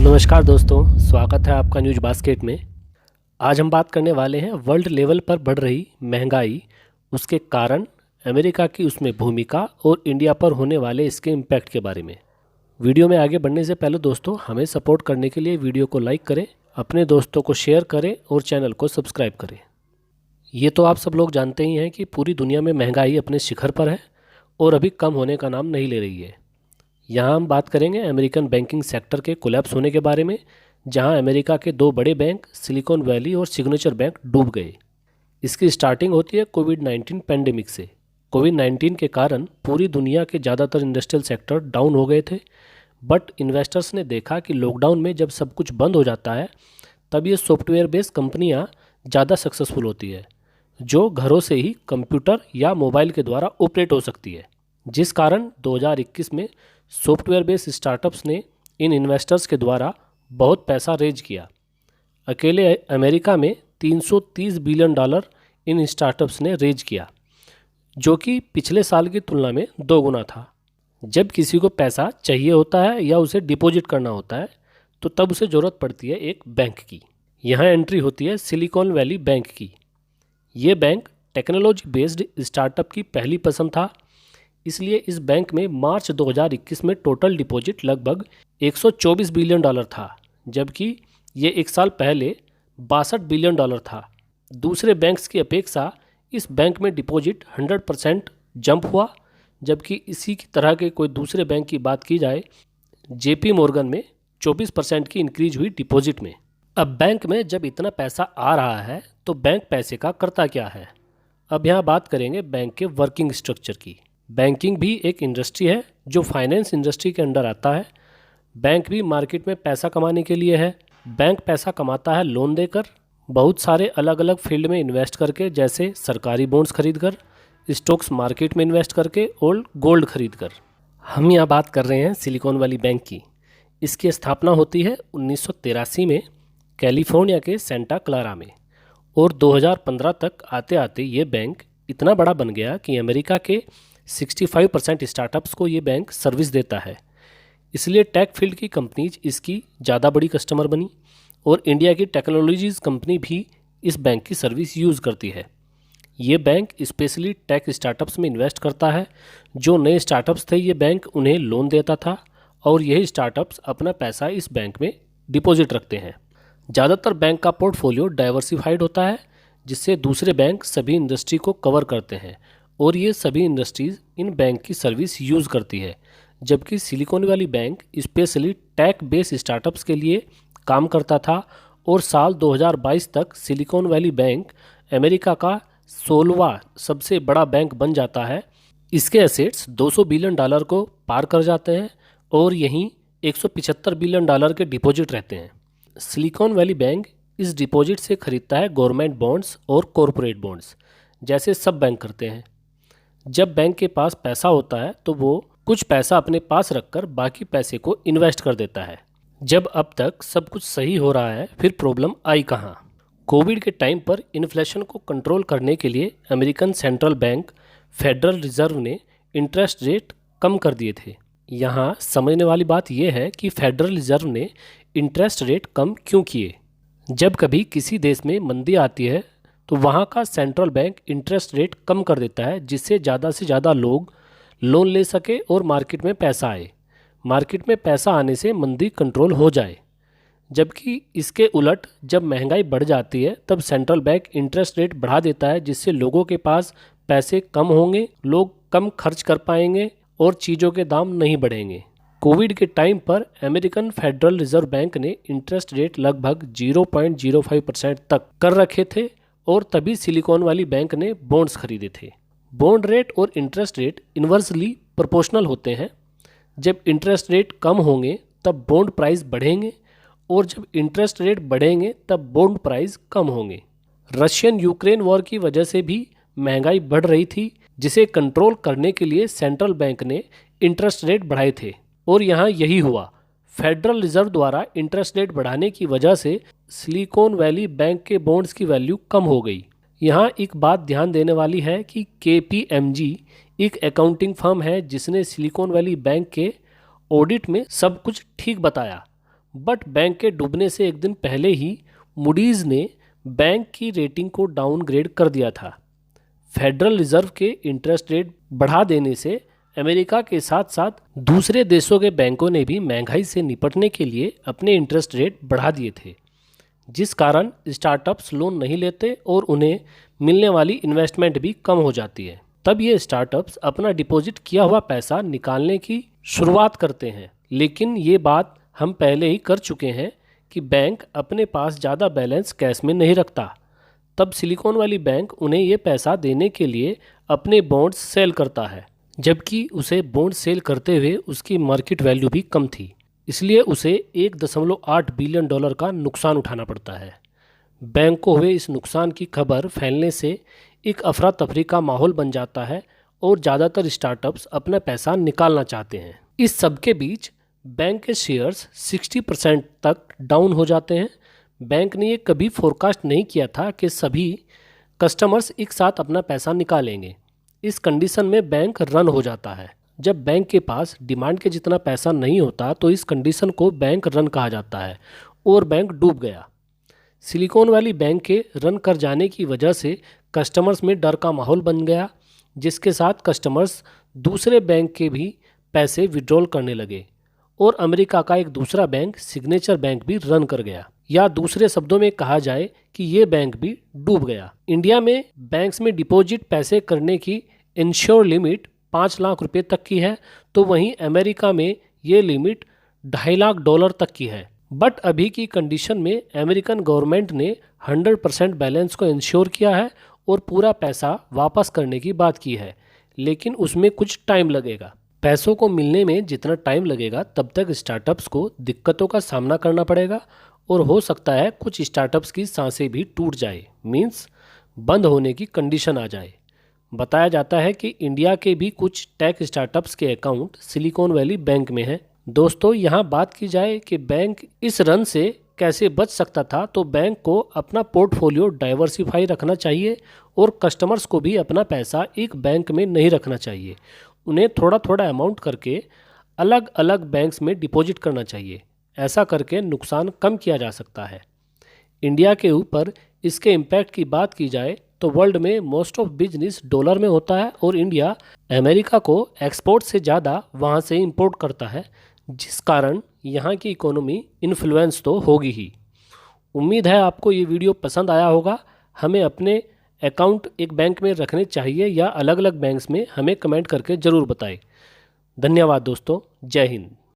नमस्कार दोस्तों, स्वागत है आपका न्यूज बास्केट में। आज हम बात करने वाले हैं वर्ल्ड लेवल पर बढ़ रही महंगाई, उसके कारण, अमेरिका की उसमें भूमिका और इंडिया पर होने वाले इसके इम्पैक्ट के बारे में। वीडियो में आगे बढ़ने से पहले दोस्तों, हमें सपोर्ट करने के लिए वीडियो को लाइक करें, अपने दोस्तों को शेयर करें और चैनल को सब्सक्राइब करें। ये तो आप सब लोग जानते ही हैं कि पूरी दुनिया में महंगाई अपने शिखर पर है और अभी कम होने का नाम नहीं ले रही है। यहाँ हम बात करेंगे अमेरिकन बैंकिंग सेक्टर के कोलैप्स होने के बारे में, जहाँ अमेरिका के दो बड़े बैंक सिलिकॉन वैली और सिग्नेचर बैंक डूब गए। इसकी स्टार्टिंग होती है कोविड-19 पैंडेमिक से। कोविड-19 के कारण पूरी दुनिया के ज़्यादातर इंडस्ट्रियल सेक्टर डाउन हो गए थे, बट इन्वेस्टर्स ने देखा कि लॉकडाउन में जब सब कुछ बंद हो जाता है तब ये सॉफ्टवेयर बेस्ड कंपनियाँ ज़्यादा सक्सेसफुल होती है, जो घरों से ही कंप्यूटर या मोबाइल के द्वारा ऑपरेट हो सकती है। जिस कारण 2021 में सॉफ्टवेयर बेस्ड स्टार्टअप्स ने इन इन्वेस्टर्स के द्वारा बहुत पैसा रेज किया। अकेले अमेरिका में $330 बिलियन इन स्टार्टअप्स ने रेज किया, जो कि पिछले साल की तुलना में 2 गुना था। जब किसी को पैसा चाहिए होता है या उसे डिपॉजिट करना होता है तो तब उसे ज़रूरत पड़ती है एक बैंक की। यहाँ एंट्री होती है सिलिकॉन वैली बैंक की। ये बैंक टेक्नोलॉजी बेस्ड स्टार्टअप की पहली पसंद था, इसलिए इस बैंक में मार्च 2021 में टोटल डिपॉजिट लगभग $124 बिलियन था, जबकि ये एक साल पहले $62 बिलियन था। दूसरे बैंक्स की अपेक्षा इस बैंक में डिपॉजिट 100% जंप हुआ, जबकि इसी की तरह के कोई दूसरे बैंक की बात की जाए, जेपी मॉर्गन में 24% की इंक्रीज हुई डिपॉजिट में। अब बैंक में जब इतना पैसा आ रहा है तो बैंक पैसे का करता क्या है। अब यहाँ बात करेंगे बैंक के वर्किंग स्ट्रक्चर की। बैंकिंग भी एक इंडस्ट्री है जो फाइनेंस इंडस्ट्री के अंडर आता है। बैंक भी मार्केट में पैसा कमाने के लिए है। बैंक पैसा कमाता है लोन देकर, बहुत सारे अलग अलग फील्ड में इन्वेस्ट करके, जैसे सरकारी बॉन्ड्स खरीद कर, स्टॉक्स मार्केट में इन्वेस्ट करके और गोल्ड खरीद कर। हम यहाँ बात कर रहे हैं सिलिकॉन वैली बैंक की। इसकी स्थापना होती है 1983 में कैलिफोर्निया के सेंटा क्लारा में, और 2015 तक आते आते ये बैंक इतना बड़ा बन गया कि अमेरिका के 65% स्टार्टअप्स को ये बैंक सर्विस देता है। इसलिए टेक फील्ड की कंपनीज इसकी ज़्यादा बड़ी कस्टमर बनी, और इंडिया की टेक्नोलॉजीज़ कंपनी भी इस बैंक की सर्विस यूज़ करती है। ये बैंक स्पेशली टेक स्टार्टअप्स में इन्वेस्ट करता है। जो नए स्टार्टअप्स थे ये बैंक उन्हें लोन देता था, और यही स्टार्टअप्स अपना पैसा इस बैंक में डिपॉजिट रखते हैं। ज़्यादातर बैंक का पोर्टफोलियो डाइवर्सिफाइड होता है, जिससे दूसरे बैंक सभी इंडस्ट्री को कवर करते हैं, और ये सभी इंडस्ट्रीज़ इन बैंक की सर्विस यूज़ करती है। जबकि Silicon Valley Bank specially tech based startups के लिए काम करता था, और साल 2022 तक सिलिकॉन वैली बैंक अमेरिका का 16वां सबसे बड़ा बैंक बन जाता है। इसके एसेट्स $200 बिलियन को पार कर जाते हैं, और यहीं $175 बिलियन के डिपॉजिट रहते हैं। सिलिकॉन वैली बैंक इस डिपॉजिट से खरीदता है गवर्नमेंट बॉन्ड्स और कॉरपोरेट बॉन्ड्स, जैसे सब बैंक करते हैं। जब बैंक के पास पैसा होता है तो वो कुछ पैसा अपने पास रखकर बाकी पैसे को इन्वेस्ट कर देता है। जब अब तक सब कुछ सही हो रहा है, फिर प्रॉब्लम आई कहाँ। कोविड के टाइम पर इन्फ्लेशन को कंट्रोल करने के लिए American central bank federal reserve ने इंटरेस्ट रेट कम कर दिए थे। यहाँ समझने वाली बात यह है कि फेडरल रिजर्व ने इंटरेस्ट रेट कम क्यों किए। जब कभी किसी देश में मंदी आती है तो वहाँ का सेंट्रल बैंक इंटरेस्ट रेट कम कर देता है, जिससे ज़्यादा से ज़्यादा लोग लोन ले सके और मार्केट में पैसा आए। मार्केट में पैसा आने से मंदी कंट्रोल हो जाए। जबकि इसके उलट जब महंगाई बढ़ जाती है तब सेंट्रल बैंक इंटरेस्ट रेट बढ़ा देता है, जिससे लोगों के पास पैसे कम होंगे, लोग कम खर्च कर पाएंगे और चीज़ों के दाम नहीं बढ़ेंगे। कोविड के टाइम पर अमेरिकन फेडरल रिजर्व बैंक ने इंटरेस्ट रेट लगभग 0.05% तक कर रखे थे, और तभी सिलिकॉन वैली बैंक ने बॉन्ड्स खरीदे थे। बॉन्ड रेट और इंटरेस्ट रेट इन्वर्सली प्रोपोर्शनल होते हैं। जब इंटरेस्ट रेट कम होंगे तब बॉन्ड प्राइस बढ़ेंगे, और जब इंटरेस्ट रेट बढ़ेंगे तब बॉन्ड प्राइस कम होंगे। रशियन यूक्रेन वॉर की वजह से भी महंगाई बढ़ रही थी, जिसे कंट्रोल करने के लिए सेंट्रल बैंक ने इंटरेस्ट रेट बढ़ाए थे, और यहाँ यही हुआ। फेडरल रिजर्व द्वारा इंटरेस्ट रेट बढ़ाने की वजह से सिलिकॉन वैली बैंक के बॉन्ड्स की वैल्यू कम हो गई। यहाँ एक बात ध्यान देने वाली है कि KPMG एक अकाउंटिंग फर्म है जिसने सिलिकॉन वैली बैंक के ऑडिट में सब कुछ ठीक बताया, बट बैंक के डूबने से एक दिन पहले ही मूडीज़ ने बैंक की रेटिंग को डाउनग्रेड कर दिया था। फेडरल रिजर्व के इंटरेस्ट रेट बढ़ा देने से अमेरिका के साथ साथ दूसरे देशों के बैंकों ने भी महंगाई से निपटने के लिए अपने इंटरेस्ट रेट बढ़ा दिए थे, जिस कारण स्टार्टअप्स लोन नहीं लेते और उन्हें मिलने वाली इन्वेस्टमेंट भी कम हो जाती है। तब ये स्टार्टअप्स अपना डिपॉजिट किया हुआ पैसा निकालने की शुरुआत करते हैं। लेकिन ये बात हम पहले ही कर चुके हैं कि बैंक अपने पास ज़्यादा बैलेंस कैश में नहीं रखता। तब सिलिकॉन वैली बैंक उन्हें ये पैसा देने के लिए अपने बॉन्ड्स सेल करता है, जबकि उसे बॉन्ड सेल करते हुए उसकी मार्केट वैल्यू भी कम थी। इसलिए उसे 1.8 बिलियन डॉलर का नुकसान उठाना पड़ता है। बैंक को हुए इस नुकसान की खबर फैलने से एक अफरा तफरी का माहौल बन जाता है और ज़्यादातर स्टार्टअप्स अपना पैसा निकालना चाहते हैं। इस सब के बीच बैंक के शेयर्स 60% तक डाउन हो जाते हैं। बैंक ने ये कभी फोरकास्ट नहीं किया था कि सभी कस्टमर्स एक साथ अपना पैसा निकालेंगे। इस कंडीशन में बैंक रन हो जाता है। जब बैंक के पास डिमांड के जितना पैसा नहीं होता तो इस कंडीशन को बैंक रन कहा जाता है और बैंक डूब गया। सिलिकॉन वैली बैंक के रन कर जाने की वजह से कस्टमर्स में डर का माहौल बन गया, जिसके साथ कस्टमर्स दूसरे बैंक के भी पैसे विड्रॉल करने लगे और अमेरिका का एक दूसरा बैंक सिग्नेचर बैंक भी रन कर गया, या दूसरे शब्दों में कहा जाए कि ये बैंक भी डूब गया। इंडिया में बैंक्स में डिपॉजिट पैसे करने की इंश्योर लिमिट 5 लाख रुपए तक की है, तो वहीं अमेरिका में ये लिमिट 2.5 लाख डॉलर तक की है। बट अभी की कंडीशन में अमेरिकन गवर्नमेंट ने 100% बैलेंस को इंश्योर किया है और पूरा पैसा वापस करने की बात की है, लेकिन उसमें कुछ टाइम लगेगा। पैसों को मिलने में जितना टाइम लगेगा तब तक स्टार्टअप्स को दिक्कतों का सामना करना पड़ेगा और हो सकता है कुछ स्टार्टअप्स की सांसें भी टूट जाए, मीन्स बंद होने की कंडीशन आ जाए। बताया जाता है कि इंडिया के भी कुछ टेक स्टार्टअप्स के अकाउंट सिलिकॉन वैली बैंक में हैं। दोस्तों, यहाँ बात की जाए कि बैंक इस रन से कैसे बच सकता था, तो बैंक को अपना पोर्टफोलियो डाइवर्सिफाई रखना चाहिए और कस्टमर्स को भी अपना पैसा एक बैंक में नहीं रखना चाहिए। उन्हें थोड़ा थोड़ा अमाउंट करके अलग अलग बैंक्स में डिपॉजिट करना चाहिए। ऐसा करके नुकसान कम किया जा सकता है। इंडिया के ऊपर इसके इम्पैक्ट की बात की जाए तो वर्ल्ड में मोस्ट ऑफ बिजनेस डॉलर में होता है और इंडिया अमेरिका को एक्सपोर्ट से ज़्यादा वहाँ से इंपोर्ट करता है, जिस कारण यहाँ की इकोनॉमी इन्फ्लुएंस तो होगी ही। उम्मीद है आपको ये वीडियो पसंद आया होगा। हमें अपने अकाउंट एक बैंक में रखने चाहिए या अलग अलग बैंक्स में, हमें कमेंट करके ज़रूर बताएं। धन्यवाद दोस्तों, जय हिंद।